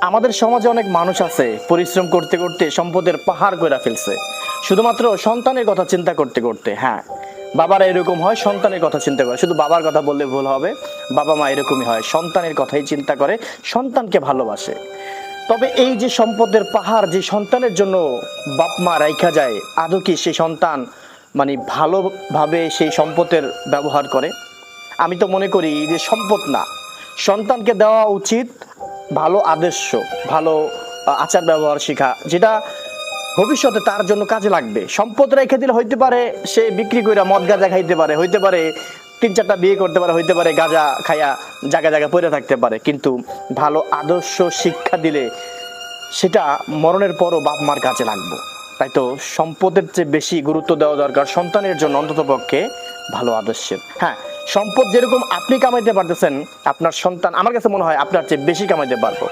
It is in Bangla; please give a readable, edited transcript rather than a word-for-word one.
আমাদের সমাজে অনেক মানুষ আছে পরিশ্রম করতে করতে সম্পদের পাহাড় কইরা ফেলছে, শুধুমাত্র সন্তানের কথা চিন্তা করতে করতে। হ্যাঁ, বাবারা এরকম হয়, সন্তানের কথা চিন্তা করে। শুধু বাবার কথা বললে ভুল হবে, বাবা মা এরকমই হয়, সন্তানের কথাই চিন্তা করে, সন্তানকে ভালোবাসে। তবে এই যে সম্পদের পাহাড় যে সন্তানের জন্য বাপ মা রাইখা যায়, আদৌ কি সেই সন্তান মানে ভালোভাবে সেই সম্পদের ব্যবহার করে? আমি তো মনে করি যে সম্পদ না, সন্তানকে দেওয়া উচিত ভালো আদর্শ, ভালো আচার ব্যবহার শেখা, যেটা ভবিষ্যতে তার জন্য কাজে লাগবে। সম্পদ রেখে দিলে হইতে পারে সে বিক্রি করে মদ গাঁজা খাইতে পারে, হইতে পারে 3-4টা বিয়ে করতে পারে, হইতে পারে গাঁজা খাইয়া জায়গা জায়গা পড়ে থাকতে পারে, কিন্তু ভালো আদর্শ শিক্ষা দিলে সেটা মরণের পরও বাপ মার কাজে লাগবে। তাই তো সম্পদের চেয়ে বেশি গুরুত্ব দেওয়া দরকার সন্তানের জন্য, অন্তত পক্ষে ভালো আদর্শের। হ্যাঁ, সম্পদ যেরকম আপনি কামাইতে পারতেছেন, আপনার সন্তান আমার কাছে মনে হয় আপনার চেয়ে বেশি কামাইতে পারবো।